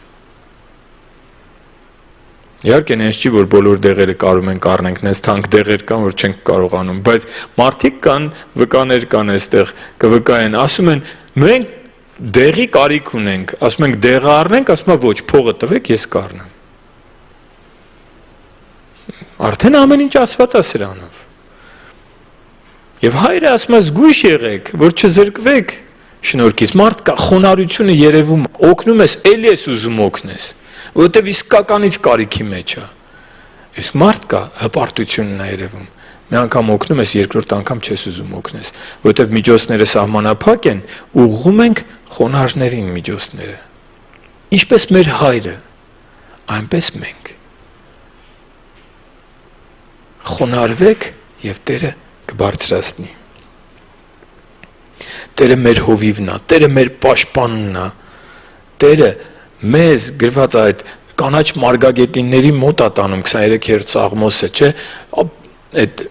Իհարկե նենց չի, որ բոլոր դեղերը կարում ենք առնենք, նենց թանկ դեղեր կան, որ չենք կարողանում, բայց մարդիկ կան, վկաներ կան այստեղ, կվկայեն, ասում են, մենք դեղի կարիք ունենք, ասում ենք դեղը առնենք, ասում է ոչ, փողը տվեք, ես կառնեմ։ Արդեն ամեն ինչ ասված է սրանով։ Եւ հայրը ասում է զգույշ եղեք, որ չզրկվեք շնորհքից։ Մարդ կա խոնարհությունը երևում, օգնում ես, էլի ես ուզում օգնես։ Որովհետև իսկականից կարիքի մեջ է։ Իսկ մարդ կա հպարտությունն է երևում։ Մի անգամ օգնում ես, երկրորդ անգամ չես ուզում օգնես, որովհետև միջոցները սահմանափակ են, ուղղում ենք խոնարհներին միջոցները։ Ինչպես մեր հայրը, այնպես մենք։ Խոնարհվեք եւ Տերը կբարձրացնի։ Տերը մեր հովիվն է, Տերը մեր պաշտպանն է։ Տերը մեզ գրված այդ կանաչ մարգագետինների մոտ է տանում 23-րդ Սաղմոսը, չէ՞, այդ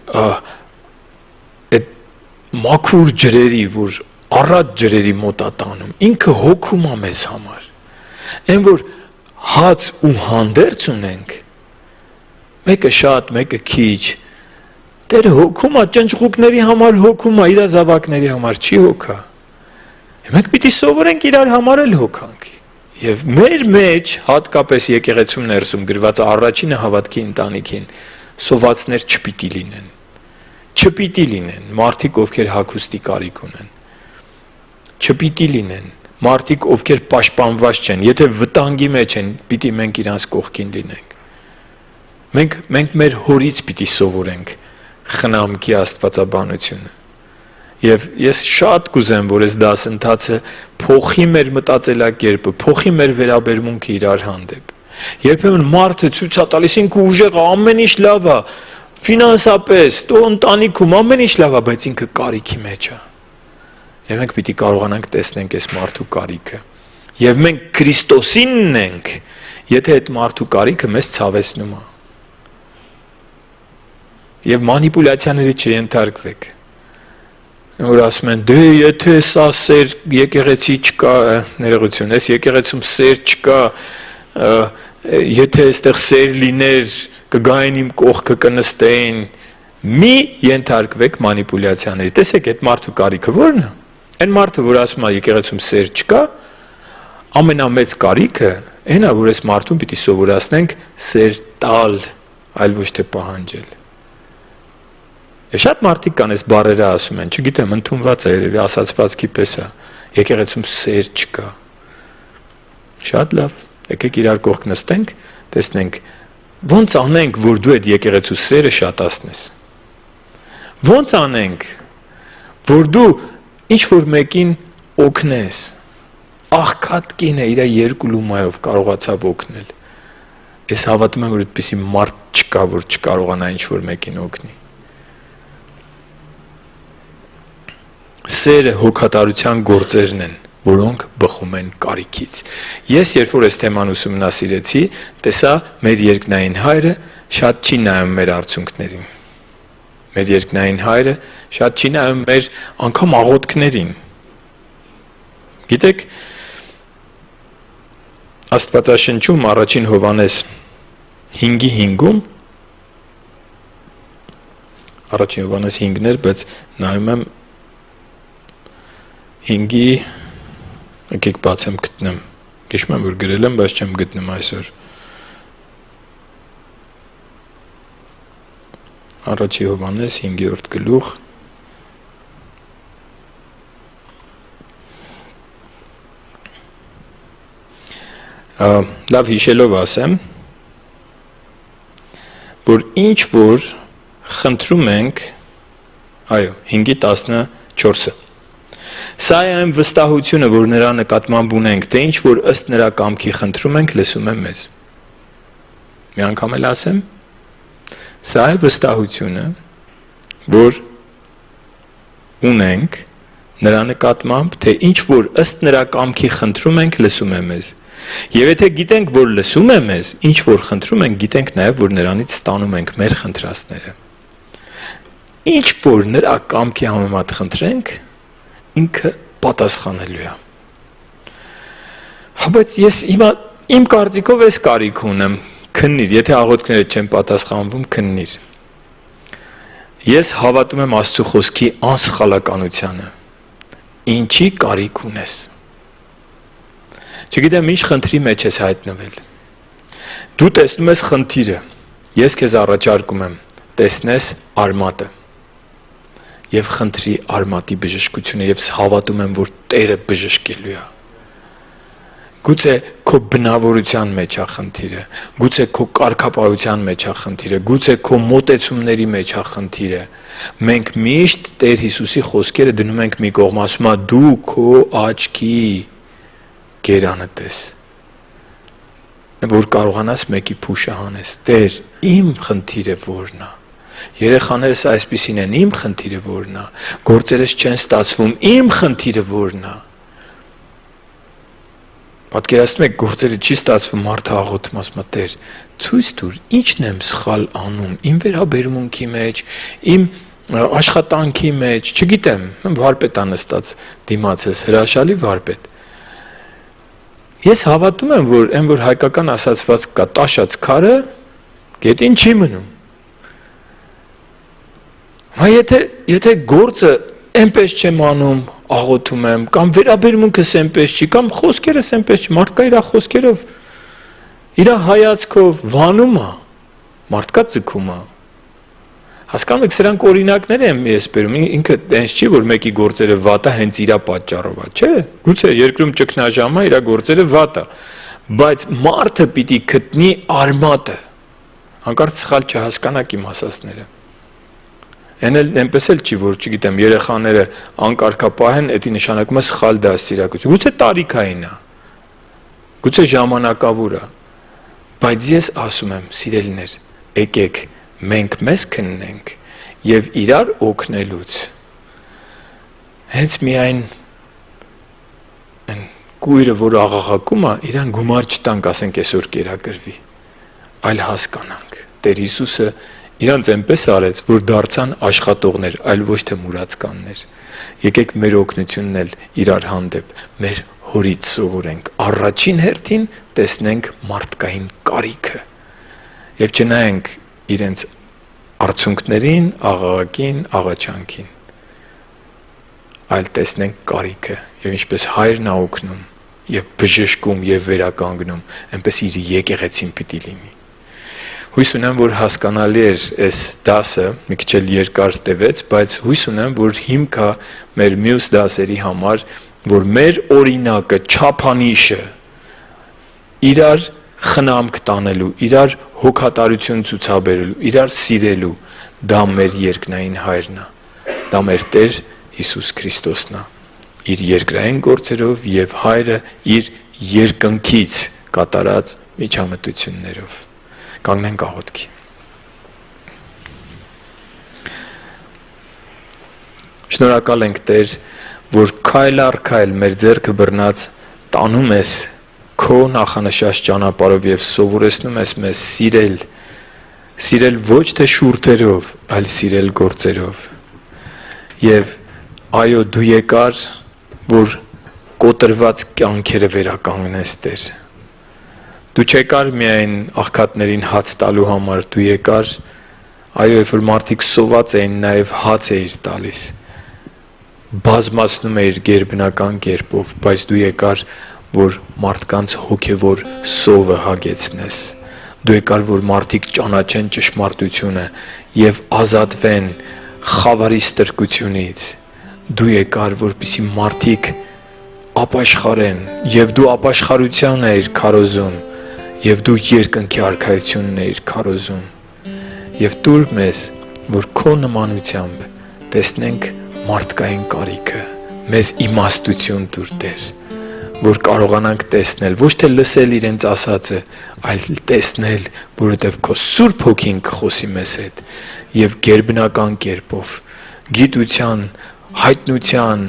մաքուր ջրերի, որ առատ ջրերի մոտ է տանում, ինքը հոգում է մեզ համար։ Այն որ հաց ու հանդերձ ունենք, մեկը շատ, մեկը քիչ, Տերը հոգում է, ճնճղուկների համար հոգում է, իր զավակների համար չի հոգա։ Մենք պիտի սովորենք իրար համար էլ հոգանք։ Եվ մեր մեջ, հատկապես եկեղեցում ներսում գրված առաջինը հավատքի ընտանիքին, սովածներ չպիտի լինեն։ Չպիտի լինեն մարդիկ, ովքեր հագուստի կարիք ունեն։ Չպիտի լինեն մարդիկ, ովքեր պաշտպանված չեն, եթե վտանգի մեջ են, պիտի մենք իրանց կողքին լինենք։ Մենք մեր հորից պիտի սովորենք խնամքի աստվածաբանությունը։ Եվ ես շատ կուզեմ, որ այս դասընթացը փոխի մեր մտածելակերպը, փոխի մեր վերաբերմունքը իրար հանդեպ։ Երբեմն մարդը ցույց է տալիս ինքը ուժեղ է, ամեն ինչ լավ է, ֆինանսապես, ընտանիքում ամեն ինչ լավ է, բայց ինքը կարիքի մեջ է։ Եվ մենք պիտի կարողանանք տեսնենք այս մարդու կարիքը։ Եվ մենք Քրիստոսինն ենք, եթե այդ մարդու կարիքը մեզ ցավեցնում է։ Եվ մանիպուլյացիաների չենթարկվեք։ Որ ասում են, դե եթե սա սեր եկեղեցի չկա, ներողություն, այս եկեղեցում սեր չկա, եթե այստեղ սեր լիներ, կգային իմ կողքը կնստեին, մի ենթարկվեք մանիպուլյացիաների։ Տեսեք, այդ մարդու կարիքը ո՞րն է։ Այն մարդը, որ ասում է եկեղեցում սեր չկա, ամենամեծ կարիքը այն է, որ այս մարդուն պիտի սովորացնենք սեր տալ, այլ ոչ թե պահանջել։ Եվ շատ մարդիկ կան այս բառերը ասում են, չգիտեմ, ընդունված է երևի ասացվածքի պես է, եկեղեցում սեր չկա։ Շատ լավ, եկեք իրար կողք նստենք, տեսնենք, ոնց անենք, որ դու այդ եկեղեցու սերը շատացնես։ Ոնց անենք, որ դու ինչ-որ մեկին օգնես։ Աղքատ կին է իր երկու լումայով կարողացավ օգնել։ Ես հավատում եմ, որ այդպիսի մարդ չկա, որ չկարողանա ինչ-որ մեկին օգնի։ սերը հոգատարության գործերն են, որոնք բխում են կարիքից։ Ես երբ որ այս թեման ուսումնասիրեցի, տեսա մեր երկնային հայրը շատ չի նայում մեր արդյունքներին։ Մեր երկնային հայրը շատ չի նայում մեր անգամ աղոթքներին։ Գիտեք, Աստվածաշնչում առաջին Հովհաննես 5:5-ում առաջին Հովհաննես 5-ներ, բայց նայում եմ 5-ի եկեք բացեմ գտնեմ։ Հիշում եմ, որ գրել եմ, բայց չեմ գտնում այսօր։ Առաջին Հովհաննես 5-րդ գլուխ լավ հիշելով ասեմ, որ ինչ որ խնդրում ենք, այո, 5:14-ը, սա է այն վստահությունը, որ նրա նկատմամբ ունենք, թե ինչ որ ըստ նրա կամքի խնդրում ենք, լսում է մեզ։ Մի անգամ էլ ասեմ, սա է վստահությունը, որ ունենք նրա նկատմամբ, թե ինչ որ ըստ նրա կամքի խնդրում ենք, լսում է մեզ։ Եվ եթե գիտենք, որ լսում է մեզ, ինչ որ խնդրում ենք, գիտենք նաև, որ նրանից ստանում ենք մեր խնդրածները։ Ինչ որ նրա կամքի համեմատ խնդրենք, ինքը պատասխանելու է։ Բայց ես հիմա իմ կարծիքով այս կարիք ունեմ, քննիր, եթե աղոթքները չեն պատասխանվում, քննիր։ Ես հավատում եմ Աստծո խոսքի անսխալականությանը։ Ինչի կարիք ունես։ Չգիտեմ, ինչ խնդրի մեջ ես հայտնվել։ Դու տեսնում ես խնդիրը, ես քեզ առաջարկում եմ, տեսնես արմատը եւ խնդրի արմատի բժշկությունը եւ հավատում եմ, որ Տերը բժշկելու է։ Գուցե քո բնավորության մեջ է խնդիրը, գուցե քո կարգապահության մեջ է խնդիրը, գուցե քո մոտեցումների մեջ է խնդիրը։ Մենք միշտ Տեր Հիսուսի խոսքերը դնում ենք մի կողմ, ասում է դու քո աչքի գերանը տես, որ կարողանաս մեկի փուշը հանես։ Տեր, իմ խնդիրը որն է։ Երեխաներս այսպիսին են, իմ խնդիրը որն է։ Գործերս չեն ստացվում, իմ խնդիրը որն է։ Պատկերացնում եք, գործերը չի ստացվում, մարդը աղոթում, ասում է Տեր, ցույց տուր, ինչն եմ սխալ անում, իմ վերաբերմունքի մեջ, իմ աշխատանքի մեջ, չգիտեմ, վարպետ անստած դիմացես, հրաշալի վարպետ։ Ես հավատում եմ, որ այն որ հայկական ասացված կա տաշած քարը գետին չի մնում։ Եթե գործը այնպես չեմ անում, աղոթում եմ, կամ վերաբերմունքս այնպես չի, կամ խոսքերս այնպես չի, մարդկա իր խոսքերով, իր հայացքով վանում է, մարդկա ձգում է։ Հասկանում եք, սրանք օրինակներ եմ ես բերում, ինքը այնց չի, որ մեկի գործերը վատ է հենց իր պատճառով է, չէ՞։ Գուցե երկրում ճգնաժամ է, իր գործերը վատ է, բայց մարդը պիտի գտնի արմատը, հանկարծ սխալ չհասկանաք իմ ասածները։ Այն էլ այնպես էլ չի, որ չգիտեմ, երեխաները անկարգապահ են, դա նշանակում է սխալ դաստիարակություն։ Գուցե տարիքային է, գուցե ժամանակավոր է, բայց ես ասում եմ, սիրելիներ, եկեք մենք մեզ քննենք եւ իրար օգնելուց հենց միայն կույրը, որ աղաղակում է, իրան գումար չտանք, ասենք այսօր կերակրվի, այլ հասկանանք։ Տեր Հիսուսը իրանց այնպես արեց, որ դարձան աշխատողներ, այլ ոչ թե մուրացկաններ։ Եկեք մեր օգնությունն էլ իրար հանդեպ, մեր հորից սովորենք, առաջին հերթին տեսնենք մարդկային կարիքը եւ չնայենք իրենց արդյունքներին, աղաղակին, աղաչանքին, այլ տեսնենք կարիքը եւ ինչպես հայրն է օգնում եւ բժշկում եւ վերականգնում, այնպես իր եկեղեցին պիտի լինի։ Հույս ունեմ, որ հասկանալի էր այս դասը, մի քիչ էլ երկար տևեց, բայց հույս ունեմ, որ հիմք է մեր մյուս դասերի համար, որ մեր օրինակը, չափանիշը իրար խնամք տանելու, իրար հոգատարություն ցուցաբերելու, իրար սիրելու, դա մեր երկնային հայրն է, դա մեր Տեր Հիսուս Քրիստոսն է, իր երկրային գործերով եւ հայրը իր երկնքից կատարած միջամտություններով։ Կանգնենք աղոթքի։ Շնորհակալ ենք Տեր որ քայլ առ քայլ մեր ձեռքը բռնած տանում ես քո նախանշած ճանապարհով եւ սովորեցնում ես մեզ սիրել ոչ թե շուրթերով, այլ սիրել գործերով։ Եվ այո, դու եկար, որ կոտրված կյանքերը վերականգնես, Տեր։ Դու չեկար միայն աղքատներին հաց տալու համար, դու եկար, այո, երբ որ մարդիկ սոված էին, նաև հաց էիր տալիս, բազմացնում էիր գերբնական կերպով, բայց դու եկար, որ մարդկանց հոգևոր սովը հագեցնես։ Դու եկար, որ մարդիկ ճանաչեն ճշմարտությունը եւ ազատվեն խավարի ստրկությունից։ Դու եկար, որպեսզի մարդիկ ապաշխարեն, եւ դու ապաշխարության էիր քարոզում, եւ դու երկնքի արքայությունն էիր քարոզում։ Եվ տուր մեզ, որ քո նմանությամբ տեսնենք մարդկային կարիքը, մեզ իմաստություն տուր, Տեր, որ կարողանանք տեսնել, ոչ թե լսել իրենց ասածը, այլ տեսնել, որովհետև քո Սուրբ Հոգին կխոսի մեզ հետ եւ գերբնական կերպով, գիտության, հայտնության,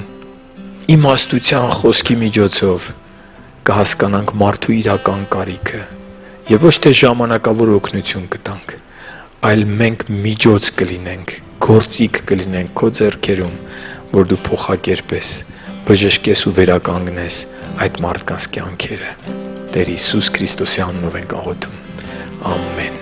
իմաստության խոսքի միջոցով կհասկանանք մարդու իրական կարիքը եւ ոչ թե ժամանակավոր օգնություն կտանք, այլ մենք միջոց կլինենք, գործիք կլինենք քո ձեռքերում, որ դու փոխակերպես, բժշկես ու վերականգնես այդ մարդկանց կյանքերը։ Տեր Հիսուս Քրիստոսի անունով ենք աղոթում։ Ամեն։